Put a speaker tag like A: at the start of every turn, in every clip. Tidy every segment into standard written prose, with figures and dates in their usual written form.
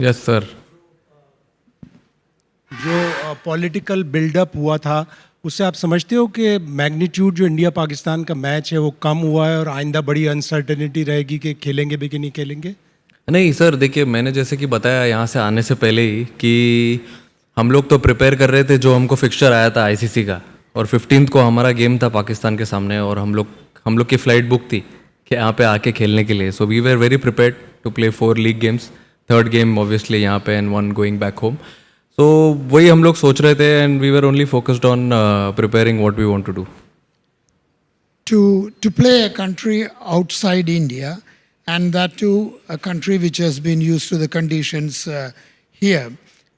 A: Yes sir.
B: जो political buildup हुआ था उससे आप समझते हो कि मैग्नीट्यूड जो इंडिया पाकिस्तान का मैच है वो कम हुआ है और आइंदा बड़ी अनसर्टेनिटी रहेगी कि खेलेंगे भी कि नहीं खेलेंगे?
A: नहीं सर, देखिए मैंने जैसे कि बताया यहाँ से आने से पहले ही कि हम लोग तो प्रिपेयर कर रहे थे, जो हमको फिक्सचर आया था आईसीसी का, और 15th को हमारा गेम था पाकिस्तान के सामने, और हम लोग की फ़्लाइट बुक थी कि यहाँ पे आके खेलने के लिए। So we were very prepared to play 4 league games, third game obviously यहाँ पे and 1 going back home. So वही हम लोग सोच रहे थे and we were only focused on preparing what we want to do.
C: To play a country outside India, and that too a country which has been used to the conditions here.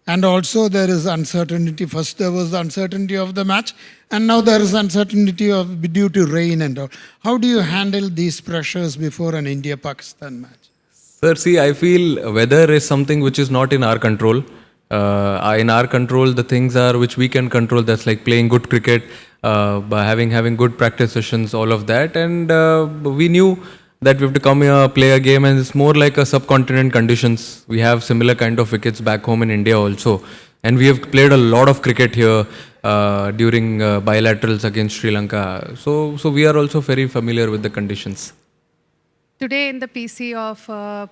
C: And also there is uncertainty. First there was the uncertainty of the match, and now there is uncertainty of due to rain and all. How do you handle these pressures before an India-Pakistan match?
A: Sir, see, I feel weather is something which is not in our control. In our control, the things are which we can control. That's like playing good cricket, by having good practice sessions, all of that. And we knew that we have to come here, play a game, and it's more like a subcontinent conditions. We have similar kind of wickets back home in India also, and we have played a lot of cricket here during bilaterals against Sri Lanka. So we are also very familiar with the conditions.
D: Today in the PC of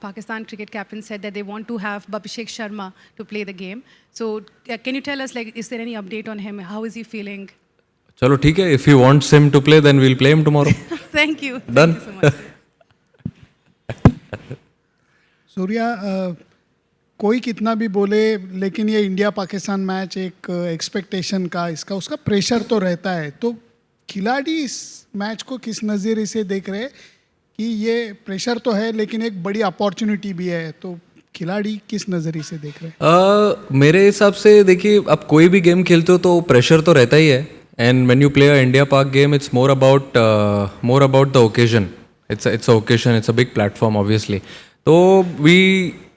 D: Pakistan cricket captain said that they want to have Abhishek Sharma to play the game. So can you tell us, like, is there any update on him? How is he feeling?
A: चलो ठीक है, if he wants him to play then we'll play him tomorrow.
D: Thank you.
A: Done.
D: Thank you so much.
E: Surya, कोई कितना भी बोले लेकिन ये India Pakistan match एक एक्सपेक्टेशन का इसका उसका प्रेशर तो रहता है, तो खिलाड़ी इस मैच को किस नज़रिए से देख रहे हैं कि ये प्रेशर तो है लेकिन एक बड़ी अपॉर्चुनिटी भी है, तो खिलाड़ी किस नज़रिए से देख रहे हैं?
A: मेरे हिसाब से देखिए, अब कोई भी गेम खेलते हो तो प्रेशर तो रहता ही है, and when you play a India Pak game it's more about the occasion. It's a occasion, it's a big platform obviously. तो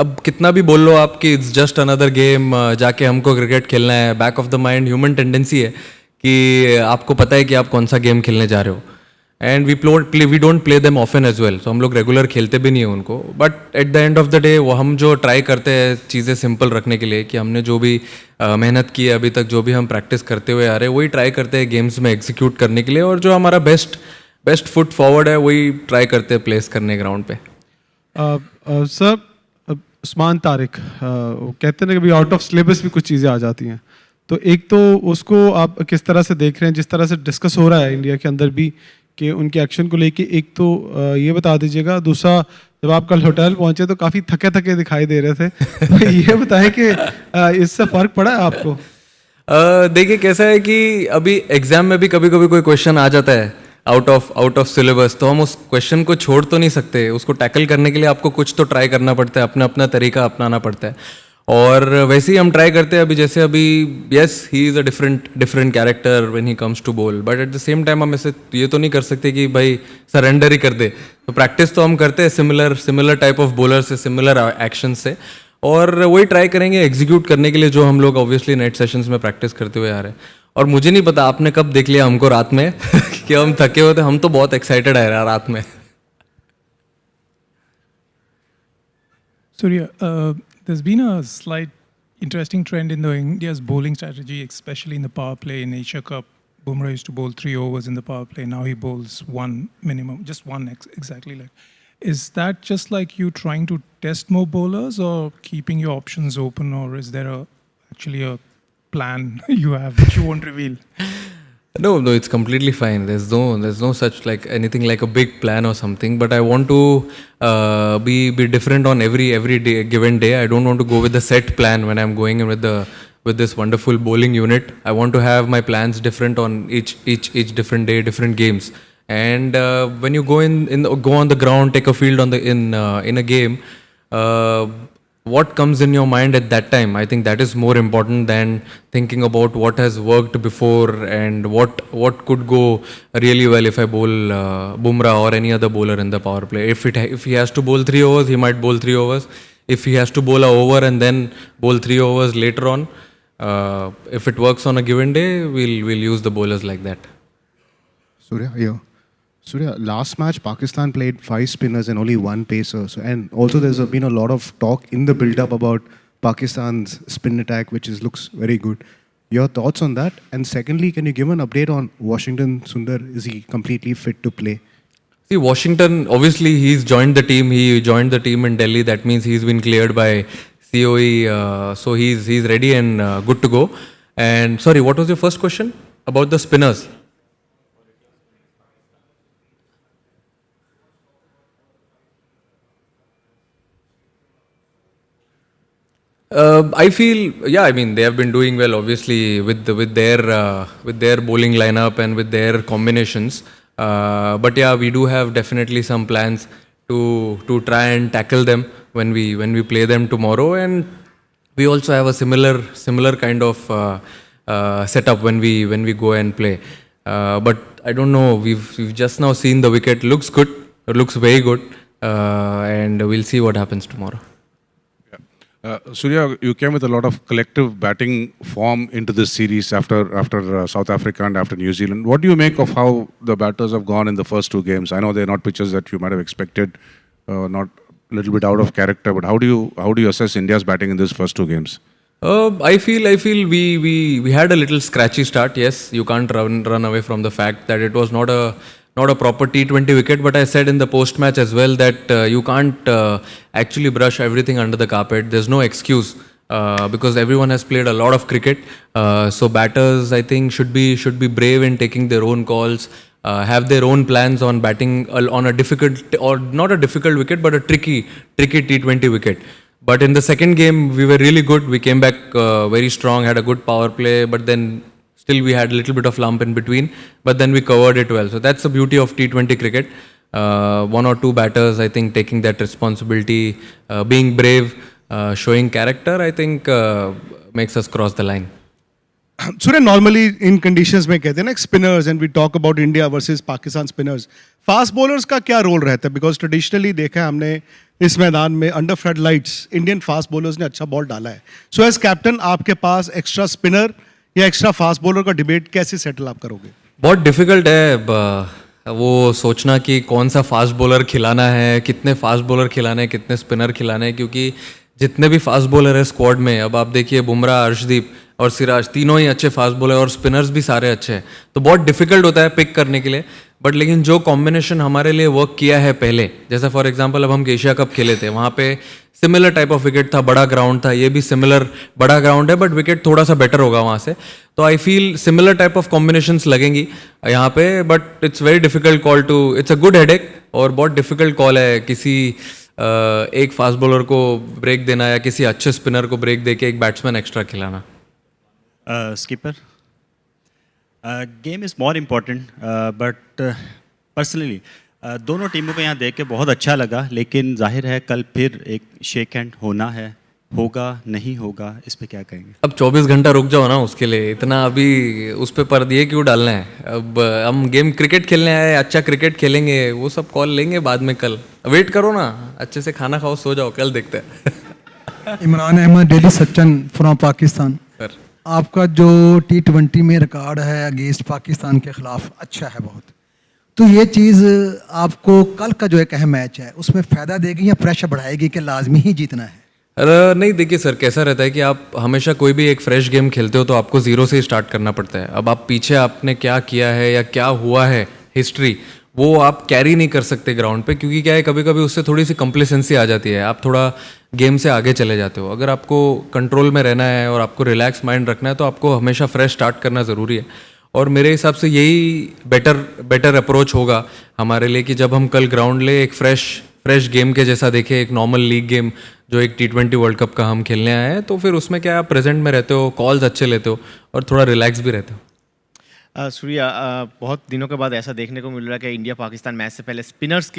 A: अब कितना भी बोल लो आप कि इट्स जस्ट अनदर गेम, जाके हमको क्रिकेट खेलना है, back of the mind human tendency है कि आपको पता है कि आप कौन सा गेम खेलने जा रहे हो. And we don't play them often as well, so हम लोग रेगुलर खेलते भी नहीं हैं उनको. But at the end of the day वो हम जो ट्राई करते हैं चीज़ें सिंपल रखने के लिए, कि हमने जो भी मेहनत की है अभी तक, जो भी हम प्रैक्टिस करते हुए आ रहे हैं, वही ट्राई करते हैं गेम्स में एग्जीक्यूट करने के लिए, और जो हमारा बेस्ट फुट फॉरवर्ड है वही ट्राई करते हैं प्लेस करने ग्राउंड पे.
F: सर, उस्मान तारिक वो कहते हैं ना कि भाई आउट ऑफ सिलेबस भी कुछ चीज़ें आ जाती हैं, तो एक तो उसको आप किस तरह से देख रहे हैं, जिस तरह से डिस्कस हो रहा है इंडिया के अंदर भी कि उनके एक्शन को लेके, एक तो ये बता दीजिएगा. दूसरा, जब आप कल होटल पहुंचे तो काफ़ी थके थके दिखाई दे रहे थे, तो ये बताएं कि इससे फ़र्क पड़ा है आपको?
A: देखिए कैसा है कि अभी एग्जाम में भी कभी कभी कोई क्वेश्चन आ जाता है आउट ऑफ सिलेबस, तो हम उस क्वेश्चन को छोड़ तो नहीं सकते. उसको टैकल करने के लिए आपको कुछ तो ट्राई करना पड़ता है, अपना अपना तरीका अपनाना पड़ता है, और वैसे ही हम ट्राई करते हैं. अभी yes, he is a different character when he comes to bowl, but at the same time हम ऐसे ये तो नहीं कर सकते कि भाई सरेंडर ही कर दे. तो प्रैक्टिस तो हम करते हैं सिमिलर टाइप ऑफ बॉलर से, सिमिलर एक्शन से, और वही ट्राई करेंगे एग्जीक्यूट करने के लिए जो हम लोग ऑब्वियसली नेट सेशंस में प्रैक्टिस करते हुए आ रहे हैं. और मुझे नहीं पता आपने कब देख लिया हमको रात में कि हम थके होते, हम तो बहुत एक्साइटेड है रात में.
G: Surya, there's been a slight interesting trend in the India's bowling strategy, especially in the power play in Asia Cup. Bumrah used to bowl 3 overs in the power play. Now he bowls one minimum, just one exactly. Like, is that just like you trying to test more bowlers, or keeping your options open, or is there actually a plan you have that you won't reveal?
A: No, it's completely fine. There's no such like anything like a big plan or something. But I want to be different on every day, given day. I don't want to go with the set plan when I'm going in with this wonderful bowling unit. I want to have my plans different on each different day, different games. And when you go go on the ground, take a field in a game. What comes in your mind at that time, I think that is more important than thinking about what has worked before and what could go really well if I bowl Bumrah or any other bowler in the power play. If he has to bowl 3 overs, he might bowl 3 overs. If he has to bowl a over and then bowl 3 overs later on, if it works on a given day, we'll use the bowlers like that.
H: Surya, here. Surya, last match Pakistan played 5 spinners and only 1 pacer. So, and also there's been a lot of talk in the build-up about Pakistan's spin attack, which looks very good. Your thoughts on that? And secondly, can you give an update on Washington Sundar? Is he completely fit to play?
A: See, Washington, obviously, he's joined the team. He joined the team in Delhi. That means he's been cleared by COE. So he's ready and good to go. And sorry, what was your first question? About the spinners? I feel, yeah, I mean, they have been doing well, obviously, with their bowling lineup and with their combinations. But yeah, we do have definitely some plans to try and tackle them when we play them tomorrow, and we also have a similar kind of setup when we go and play. But I don't know. We've just now seen the wicket. Looks good. It looks very good, and we'll see what happens tomorrow.
I: Surya, you came with a lot of collective batting form into this series after South Africa and after New Zealand. What do you make of how the batters have gone in the first 2 games? I know they're not pitches that you might have expected, not a little bit out of character, but how do you assess India's batting in these first 2 games?
A: I feel we had a little scratchy start. Yes, you can't run away from the fact that it was not a proper T20 wicket, but I said in the post-match as well that you can't actually brush everything under the carpet. There's no excuse because everyone has played a lot of cricket. So batters, I think, should be brave in taking their own calls, have their own plans on batting on a difficult, or not a difficult wicket, but a tricky T20 wicket. But in the second game, we were really good. We came back very strong, had a good power play, but then still we had a little bit of lump in between, but then we covered it well. So that's the beauty of T20 cricket. 1 or 2 batters, I think, taking that responsibility, being brave, showing character, I think makes us cross the line.
B: Surya normally इन conditions में कहते हैं ना spinners and we talk about India versus Pakistan spinners, fast bowlers का क्या role रहता है? Because traditionally देखा है हमने इस मैदान में under flood lights Indian fast bowlers ने अच्छा बॉल डाला है. सो एज कैप्टन आपके पास एक्स्ट्रा स्पिनर या एक्स्ट्रा फास्ट बॉलर का डिबेट कैसे सेटल आप करोगे?
A: बहुत डिफिकल्ट है वो सोचना कि कौन सा फास्ट बॉलर खिलाना है, कितने फास्ट बॉलर खिलाने हैं, कितने स्पिनर खिलाने हैं, क्योंकि जितने भी फास्ट बॉलर है स्क्वाड में, अब आप देखिए बुमराह, अर्शदीप और सिराज, तीनों ही अच्छे फास्ट बॉलर और स्पिनर्स भी सारे अच्छे हैं. तो बहुत डिफिकल्ट होता है पिक करने के लिए. बट लेकिन जो कॉम्बिनेशन हमारे लिए वर्क किया है पहले, जैसा फॉर एग्जांपल अब हम एशिया कप खेले थे, वहाँ पे सिमिलर टाइप ऑफ विकेट था, बड़ा ग्राउंड था, ये भी सिमिलर बड़ा ग्राउंड है बट विकेट थोड़ा सा बेटर होगा वहाँ से. तो I feel similar type of combinations लगेंगी यहाँ पे, but it's very difficult call to, it's a good headache और बहुत डिफिकल्ट कॉल है किसी एक फास्ट बॉलर को ब्रेक देना या किसी अच्छे स्पिनर को ब्रेक दे के एक बैट्समैन एक्स्ट्रा खिलाना.
J: Skipper, game is more important, but personally दोनों टीमों को यहाँ देख के बहुत अच्छा लगा, लेकिन जाहिर है कल फिर एक शेक हैंड होना है, होगा नहीं होगा, इस पे क्या कहेंगे?
A: अब 24 घंटा रुक जाओ ना उसके लिए, इतना अभी उस पे पर्दे क्यों डालना है? अब हम गेम क्रिकेट खेलने आए, अच्छा क्रिकेट खेलेंगे, वो सब कॉल लेंगे बाद में. कल वेट करो ना, अच्छे से खाना खाओ, सो जाओ, कल देखते हैं.
K: Imran Ahmed, daily Sachin from Pakistan.
A: Sir,
K: आपका जो T20 में रिकॉर्ड है अगेंस्ट पाकिस्तान के खिलाफ अच्छा है बहुत, तो ये चीज़ आपको कल का जो एक अहम मैच है उसमें फ़ायदा देगी या प्रेशर बढ़ाएगी कि लाजमी ही जीतना है?
A: नहीं, देखिए सर, कैसा रहता है कि आप हमेशा कोई भी एक फ्रेश गेम खेलते हो तो आपको ज़ीरो से स्टार्ट करना पड़ता है. अब आप पीछे आपने क्या किया है या क्या हुआ है हिस्ट्री, वो आप कैरी नहीं कर सकते ग्राउंड पे, क्योंकि क्या है कभी कभी उससे थोड़ी सी कंप्लेसेंसी आ जाती है, आप थोड़ा गेम से आगे चले जाते हो. अगर आपको कंट्रोल में रहना है और आपको रिलैक्स माइंड रखना है तो आपको हमेशा फ्रेश स्टार्ट करना ज़रूरी है. और मेरे हिसाब से यही बेटर अप्रोच होगा हमारे लिए कि जब हम कल ग्राउंड ले एक फ्रेश गेम के जैसा देखें, एक नॉर्मल लीग गेम जो एक T20 वर्ल्ड कप का हम खेलने आए हैं, तो फिर उसमें क्या आप प्रेजेंट में रहते हो, कॉल्स अच्छे लेते हो और थोड़ा रिलैक्स भी रहते हो.
L: सूर्या, बहुत दिनों के बाद ऐसा देखने को मिल रहा है कि इंडिया पाकिस्तान मैच से पहले स्पिनर्स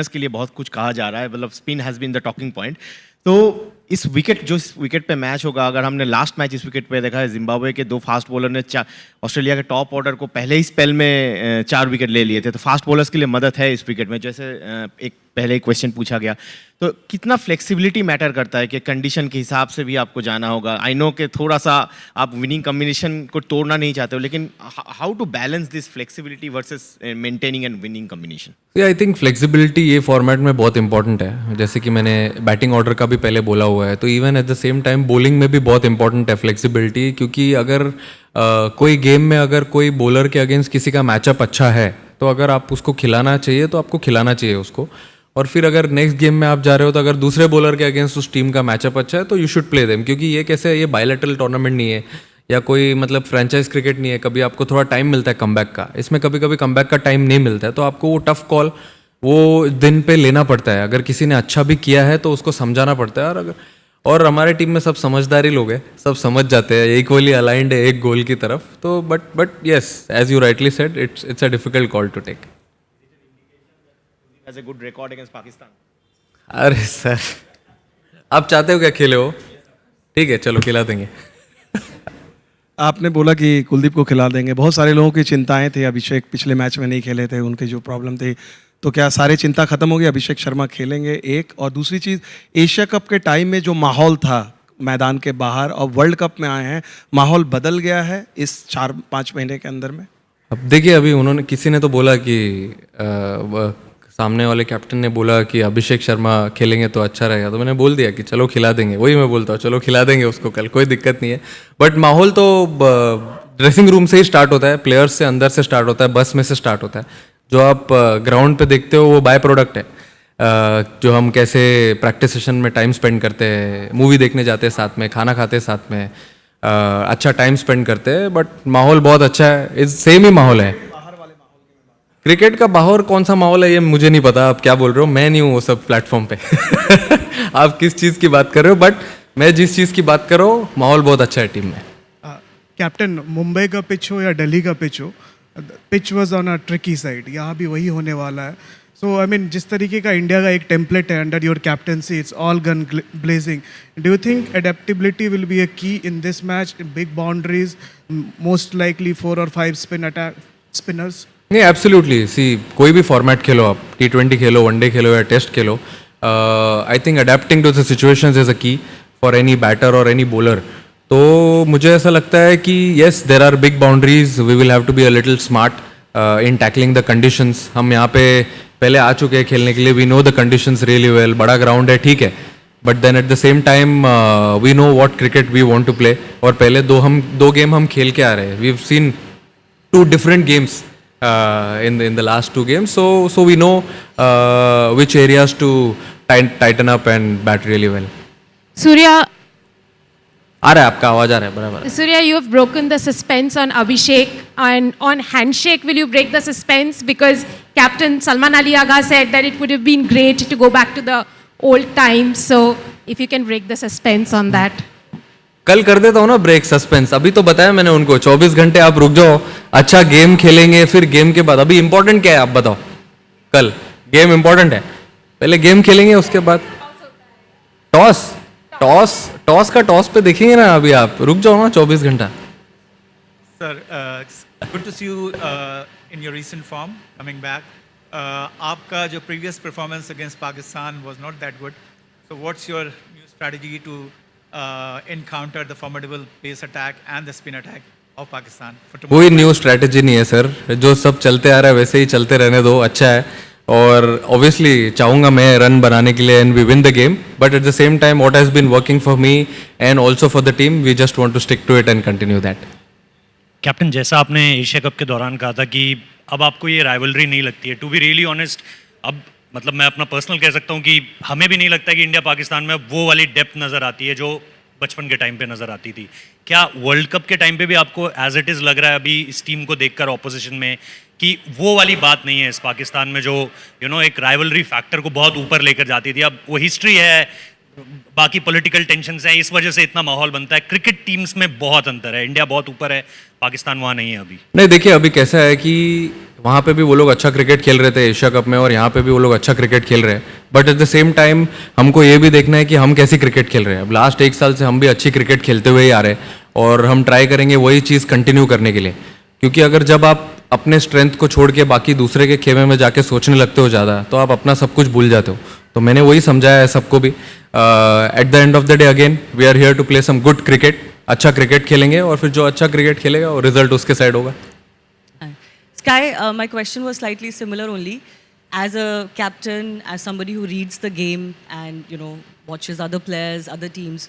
L: के लिए बहुत कुछ कहा जा रहा है, मतलब spin has been the talking point. तो इस विकेट पे मैच होगा, अगर हमने लास्ट मैच इस विकेट पे देखा है, जिम्बाब्वे के 2 फास्ट बॉलर ने ऑस्ट्रेलिया के टॉप ऑर्डर को पहले ही स्पेल में 4 विकेट ले लिए थे. तो फास्ट बॉलर्स के लिए मदद है इस विकेट में. जैसे एक पहले एक क्वेश्चन पूछा गया, तो कितना फ्लेक्सिबिलिटी मैटर करता है कि कंडीशन के हिसाब से भी आपको जाना होगा? आई नो कि थोड़ा सा आप विनिंग कॉम्बिनेशन को तोड़ना नहीं चाहते हो, लेकिन how to balance this flexibility versus maintaining and winning combination?
A: I think flexibility ये फॉर्मेट में बहुत इंपॉर्टेंट है, जैसे कि मैंने बैटिंग ऑर्डर का भी पहले बोला हुआ है, तो even at the same time bowling में भी बहुत इंपॉर्टेंट है फ्लेक्सिबिलिटी, क्योंकि अगर कोई गेम में अगर कोई बॉलर के अगेंस्ट किसी का मैचअप अच्छा है, तो अगर आप उसको खिलाना चाहिए तो आपको खिलाना चाहिए उसको, और फिर अगर नेक्स्ट गेम में आप जा रहे हो तो अगर दूसरे बॉलर के अगेंस्ट उस टीम का मैचअप अच्छा है तो यू शुड प्ले देम, क्योंकि ये कैसे ये बायलैटरल टूर्नामेंट नहीं है या कोई मतलब फ्रेंचाइज क्रिकेट नहीं है, कभी आपको थोड़ा टाइम मिलता है कमबैक का, इसमें कभी कभी कमबैक का टाइम नहीं मिलता है, तो आपको वो टफ कॉल वो दिन पे लेना पड़ता है। अगर किसी ने अच्छा भी किया है तो उसको समझाना पड़ता है, और हमारे टीम में सब समझदारी लोग हैं, सब समझ जाते हैं, इक्वली अलाइंड है एक गोल की तरफ, तो but yes as you rightly said it's a difficult call to take.
L: Has a good record against Pakistan.
A: अरे सर आप चाहते हो क्या खेले हो? ठीक है चलो खिला देंगे।
F: आपने बोला कि कुलदीप को खिला देंगे, बहुत सारे लोगों की चिंताएं थी, अभिषेक पिछले मैच में नहीं खेले थे, उनकी जो प्रॉब्लम थी, तो क्या सारी चिंता खत्म हो गई, अभिषेक शर्मा खेलेंगे? एक और दूसरी चीज़, एशिया कप के टाइम में जो माहौल था मैदान के बाहर और वर्ल्ड कप में आए हैं, माहौल बदल गया है इस 4-5 महीने के अंदर में?
A: अब देखिए अभी उन्होंने किसी ने तो बोला कि सामने वाले कैप्टन ने बोला कि अभिषेक शर्मा खेलेंगे तो अच्छा रहेगा, तो मैंने बोल दिया कि चलो खिला देंगे, वही मैं बोलता हूँ चलो खिला देंगे उसको कल, कोई दिक्कत नहीं है। बट माहौल तो ड्रेसिंग रूम से ही स्टार्ट होता है, प्लेयर्स से अंदर से स्टार्ट होता है, बस में से स्टार्ट होता है, जो आप ग्राउंड पे देखते हो वो बाय प्रोडक्ट है, जो हम कैसे प्रैक्टिस सेशन में टाइम स्पेंड करते हैं, मूवी देखने जाते हैं साथ में, खाना खाते हैं साथ में, अच्छा टाइम स्पेंड करते हैं, बट माहौल बहुत अच्छा है, सेम ही माहौल है। क्रिकेट का बाहर कौन सा माहौल है ये मुझे नहीं पता, आप क्या बोल रहे हो, मैं नहीं हूँ वो सब प्लेटफॉर्म पे आप किस चीज़ की बात कर रहे हो, बट मैं जिस चीज़ की बात कर रहा हूँ माहौल बहुत अच्छा है टीम में।
M: कैप्टन, मुंबई का पिच हो या दिल्ली का पिच हो, pitch was on a tricky side, यहाँ भी वही होने वाला है। सो आई मीन जिस तरीके का इंडिया का एक टेम्पलेट है under your captaincy, it's all gun blazing, do you think adaptability will be a key in this match, big boundaries, most likely 4 or 5 spinners?
A: नहीं एब्सोल्युटली, सी कोई भी फॉर्मेट खेलो आप, T20 खेलो, वनडे खेलो या test खेलो, I think adapting to the situations is a key for any batter और any bowler. तो मुझे ऐसा लगता है कि yes there are big boundaries, we will have to be a little smart in tackling the conditions. हम यहाँ पे पहले आ चुके हैं खेलने के लिए, we know the conditions really well, बड़ा ग्राउंड है ठीक है, but then at the same time we know what cricket we want to play, और पहले दो गेम हम खेल के आ रहे हैं, we have seen 2 different games in the last 2 games, so we know which areas to tighten up and bat really well.
N: Surya,
A: आ रहा है आपका आवाज, आ रहा है बराबर।
N: Surya, you have broken the suspense on Abhishek, and on handshake, will you break the suspense? Because Captain Salman Ali Agha said that it would have been great to go back to the old times. So, if you can break the suspense on that.
A: कल कर देता हूँ ना break suspense, अभी तो बताया मैंने उनको 24 घंटे आप रुक जाओ, अच्छा गेम खेलेंगे, फिर गेम के बाद अभी इंपॉर्टेंट क्या है आप बताओ? कल गेम इंपॉर्टेंट है, पहले गेम खेलेंगे उसके बाद टॉस टॉस का टॉस पे देखेंगे ना, अभी आप रुक जाओ ना 24 घंटा।
O: Sir, good to see you in your recent form coming back. आपका जो previous performance against Pakistan was not that good. So what's your new strategy to encounter the formidable pace attack and the spin attack of Pakistan for tomorrow?
A: कोई new strategy नहीं है sir, जो सब चलते आ रहा है वैसे ही चलते रहने दो, अच्छा है। और ऑब्वियसली चाहूँगा मैं रन बनाने के लिए and we win the game, but at the same time what has been working for me and also for the team, we just want to stick to it and continue that.
P: Captain, जैसा आपने Asia cup के दौरान कहा था कि अब आपको ये राइवलरी नहीं लगती है, टू बी रियली ऑनेस्ट, अब मतलब मैं अपना पर्सनल कह सकता हूँ कि हमें भी नहीं लगता कि इंडिया पाकिस्तान में वो वाली डेप्थ नज़र आती है जो बचपन के टाइम पे नज़र आती थी। क्या वर्ल्ड कप के टाइम पे भी आपको एज इट इज़ लग रहा है अभी इस टीम को देखकर ऑपोजिशन में कि वो वाली बात नहीं है इस पाकिस्तान में जो एक राइवलरी फैक्टर को बहुत ऊपर लेकर जाती थी? अब वो हिस्ट्री है, बाकी पॉलिटिकल टेंशन्स हैं, इस वजह से इतना माहौल बनता है। क्रिकेट टीम्स में बहुत अंतर है, इंडिया बहुत ऊपर है, पाकिस्तान वहाँ नहीं है अभी।
A: नहीं देखिए अभी कैसा है कि वहाँ पे भी वो लोग अच्छा क्रिकेट खेल रहे थे एशिया कप में, और यहाँ पे भी वो लोग अच्छा क्रिकेट खेल रहे हैं, but at the same time हमको ये भी देखना है कि हम कैसी क्रिकेट खेल रहे हैं। अब लास्ट 1 साल से हम भी अच्छी क्रिकेट खेलते हुए ही आ रहे हैं, और हम ट्राई करेंगे वही चीज़ कंटिन्यू करने के लिए, क्योंकि अगर जब आप अपने स्ट्रेंथ को छोड़ के बाकी दूसरे के खेमे में जाके सोचने लगते हो ज़्यादा, तो आप अपना सब कुछ भूल जाते हो. तो मैंने वही समझाया है सबको भी. At the end of the day again we are here to play some good cricket. अच्छा क्रिकेट खेलेंगे और फिर जो अच्छा क्रिकेट खेलेगा वो रिजल्ट उसके साइड होगा.
Q: Sky, my question was slightly similar only. As a captain, as somebody who reads the game and watches other players, other teams,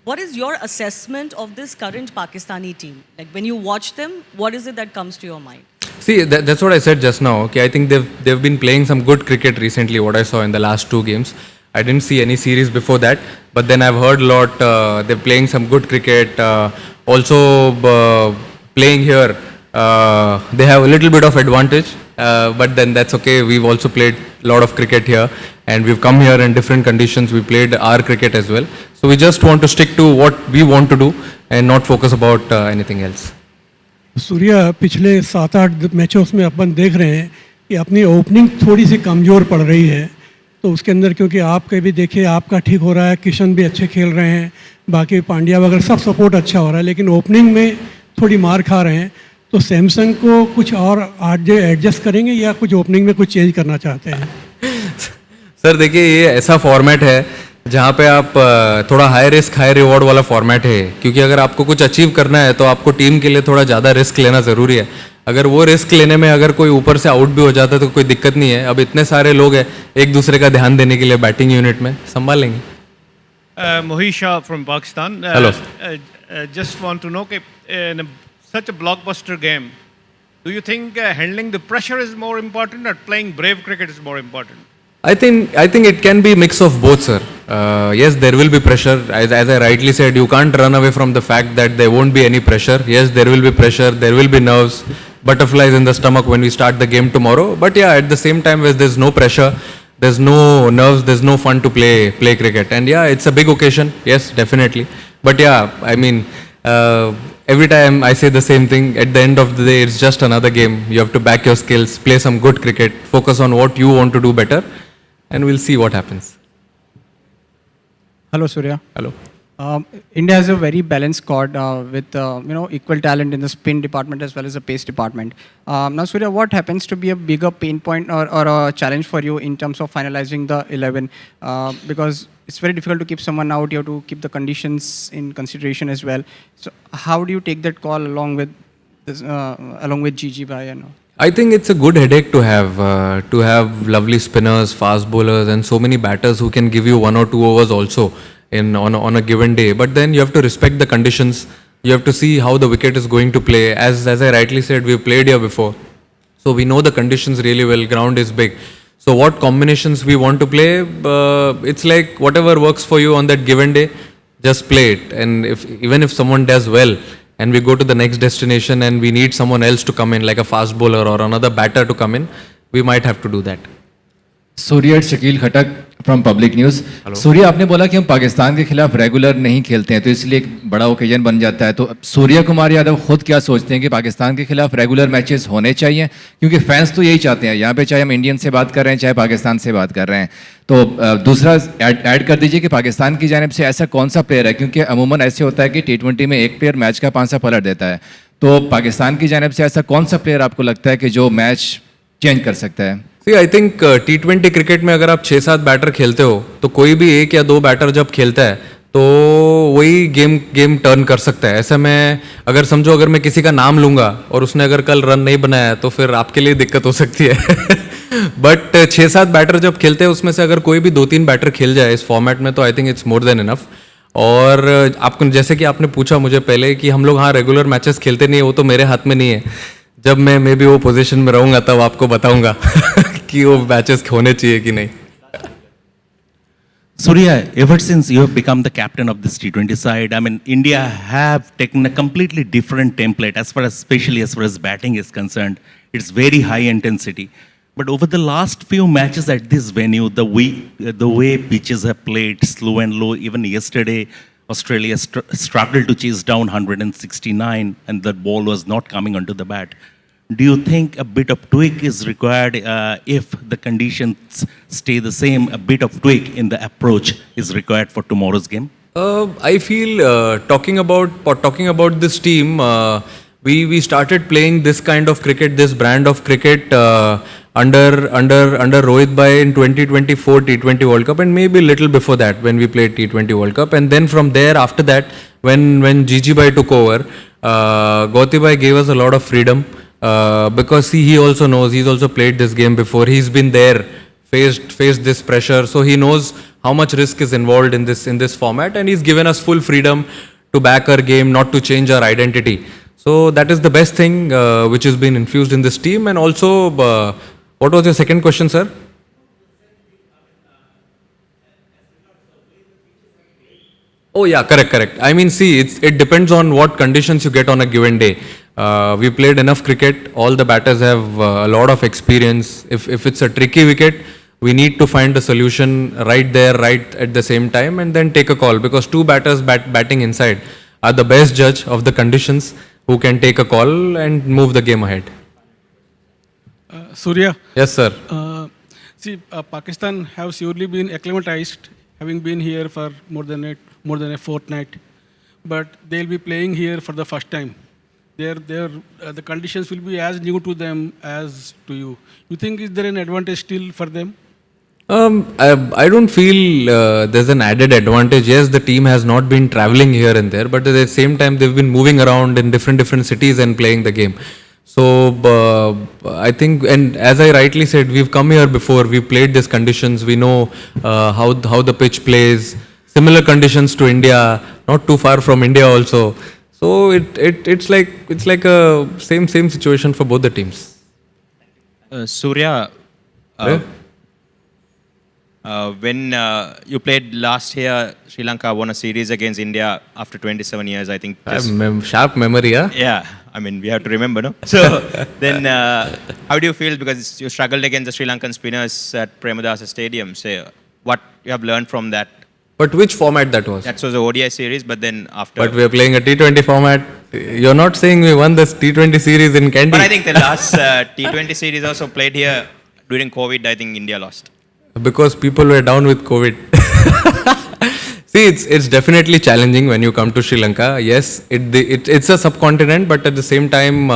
Q: what is your assessment of this current Pakistani team? Like when you watch them, what is it that comes to your mind?
A: See, that's what I said just now. Okay, I think they've been playing some good cricket recently. What I saw in the last 2 games, I didn't see any series before that. But then I've heard a lot. They're playing some good cricket. Also playing here, they have a little bit of advantage. But then that's okay. We've also played a lot of cricket here, and we've come here in different conditions. We played our cricket as well. So we just want to stick to what we want to do and not focus about anything else.
R: Surya, पिछले 7-8 मैचों में अपन देख रहे हैं कि अपनी opening थोड़ी सी कमज़ोर पड़ रही है. तो उसके अंदर क्योंकि आपके भी देखिए आपका ठीक हो रहा है, किशन भी अच्छे खेल रहे हैं, बाकी पांड्या वगैरह सब सपोर्ट अच्छा हो रहा है, लेकिन ओपनिंग में थोड़ी मार खा रहे हैं. तो सैमसंग को कुछ और आज एडजस्ट करेंगे या कुछ ओपनिंग में कुछ चेंज करना चाहते हैं?
A: सर देखिए, ये ऐसा फॉर्मेट है जहाँ पे आप थोड़ा हाई रिस्क हाई रिवॉर्ड वाला फॉर्मेट है. क्योंकि अगर आपको कुछ अचीव करना है तो आपको टीम के लिए थोड़ा ज़्यादा रिस्क लेना ज़रूरी है. अगर वो रिस्क लेने में अगर कोई ऊपर से आउट भी हो जाता है तो कोई दिक्कत नहीं है. अब इतने सारे लोग हैं एक दूसरे का ध्यान देने के लिए बैटिंग यूनिट में, संभाल लेंगे.
S: Mohisha from Pakistan.
A: Hello.
S: Just want to know, in such a blockbuster game, do you think handling the pressure is more important or playing brave cricket is more important?
A: I think it can be mix of both, sir. Yes, there will be pressure. As I rightly said, you can't run away from the fact that there won't be any pressure. Yes, there will be pressure. There will be nerves, butterflies in the stomach when we start the game tomorrow. But yeah, at the same time, there's no pressure, there's no nerves, there's no fun to play cricket. And yeah, it's a big occasion. Yes, definitely. But yeah, I mean, every time I say the same thing. At the end of the day, it's just another game. You have to back your skills, play some good cricket, focus on what you want to do better. And we'll see what happens.
T: Hello, Surya.
A: Hello.
T: India has a very balanced squad with equal talent in the spin department as well as the pace department. Now, Surya, what happens to be a bigger pain point or a challenge for you in terms of finalizing the 11? Because it's very difficult to keep someone out. You have to keep the conditions in consideration as well. So, how do you take that call along with Gigi Bhai and all?
A: I think it's a good headache to have lovely spinners, fast bowlers, and so many batters who can give you 1 or 2 overs also on a given day. But then you have to respect the conditions. You have to see how the wicket is going to play. As I rightly said, we've played here before, so we know the conditions really well. Ground is big. So what combinations we want to play, it's like whatever works for you on that given day, just play it. And even if someone does well, and we go to the next destination and we need someone else to come in, like a fast bowler or another batter to come in, we might have to do that.
U: Surya, Shakeel Khattak from public news. Surya, आपने बोला कि हम पाकिस्तान के खिलाफ regular नहीं खेलते हैं तो इसलिए एक बड़ा ओकेजन बन जाता है. तो सूर्या कुमार यादव खुद क्या सोचते हैं कि पाकिस्तान के खिलाफ रेगुलर मैचेस होने चाहिए? क्योंकि फैंस तो यही चाहते हैं यहाँ पे, चाहे हम इंडियन से बात कर रहे हैं चाहे पाकिस्तान से बात कर रहे हैं. तो दूसरा ऐड कर दीजिए कि पाकिस्तान की जानिब से ऐसा कौन सा प्लेयर है, क्योंकि अमूमन ऐसे होता है कि T20 में एक प्लेयर मैच का पांसा पलट देता है. तो पाकिस्तान की जानिब से ऐसा कौन सा प्लेयर आपको लगता है कि जो मैच चेंज कर सकता है?
A: See, I think T20 cricket में अगर आप 6-7 बैटर खेलते हो तो कोई भी 1 या 2 बैटर जब खेलता है तो वही गेम टर्न कर सकता है. ऐसे में अगर समझो, अगर मैं किसी का नाम लूँगा और उसने अगर कल रन नहीं बनाया तो फिर आपके लिए दिक्कत हो सकती है. बट 6-7 बैटर जब खेलते हैं उसमें से अगर कोई भी 2-3 बैटर खेल जाए इस फॉर्मेट में तो I think it's more than enough. और आपको जैसे कि आपने पूछा मुझे पहले कि हम लोग हाँ रेगुलर मैचेस खेलते नहीं है, वो तो मेरे हाथ में नहीं है. जब मैं भी वो पोजीशन में रहूँगा तब आपको बताऊँगा कि वो मैचेस होने चाहिए कि नहीं.
V: Surya, ever since you have become the captain of this T20 side, I mean, India have taken a completely different template especially as far as batting is concerned. It's very high intensity. But over the last few matches at this venue, the way pitches have played slow and low, even yesterday, Australia struggled to chase down 169 and the ball was not coming onto the bat. Do you think a bit of tweak is required if the conditions stay the same? A bit of tweak in the approach is required for tomorrow's game?
A: I feel talking about this team, we started playing this kind of cricket, this brand of cricket under Rohit Bhai in 2024 T20 World Cup, and maybe a little before that when we played T20 World Cup. And then from there, after that, when Gigi Bhai took over, Gauti Bhai gave us a lot of freedom because he also knows, he's also played this game before. He's been there, faced this pressure, so he knows how much risk is involved in this format, and he's given us full freedom to back our game, not to change our identity. So that is the best thing which has been infused in this team. And also, what was your second question, sir? Oh yeah, correct. I mean, see, it depends on what conditions you get on a given day. We played enough cricket. All the batters have a lot of experience. If it's a tricky wicket, we need to find a solution right there, right at the same time, and then take a call, because two batters batting inside are the best judge of the conditions, who can take a call and move the game ahead.
C: Surya.
A: Yes, sir.
C: Pakistan have surely been acclimatized, having been here for more than a fortnight, but they'll be playing here for the first time. The conditions will be as new to them as to you. You think is there an advantage still for them?
A: I don't feel there's an added advantage. Yes, the team has not been traveling here and there, but at the same time, they've been moving around in different cities and playing the game. So I think, and as I rightly said, we've come here before. We've played these conditions. We know how the pitch plays. Similar conditions to India, not too far from India also. So it's like a same situation for both the teams.
L: Surya, when you played last year, Sri Lanka won a series against India after 27 years, I think.
A: Sharp memory, yeah?
L: Yeah, I mean, we have to remember, no? So then how do you feel, because you struggled against the Sri Lankan spinners at Premadasa Stadium, say what you have learned from that?
A: But which format that was?
L: That was the ODI series, but then after...
A: But we are playing a T20 format. You're not saying we won this T20 series in Kandy.
L: But I think the last T20 series also played here during COVID. I think India lost.
A: Because people were down with COVID. See, it's definitely challenging when you come to Sri Lanka. Yes, it's a subcontinent, but at the same time,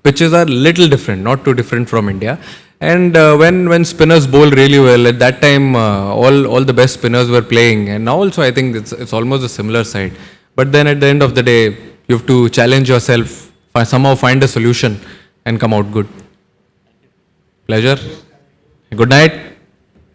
A: pitches are little different, not too different from India. And when spinners bowl really well, at that time, all the best spinners were playing. And now also, I think it's almost a similar side. But then at the end of the day, you have to challenge yourself, somehow find a solution and come out good. Pleasure. Good night.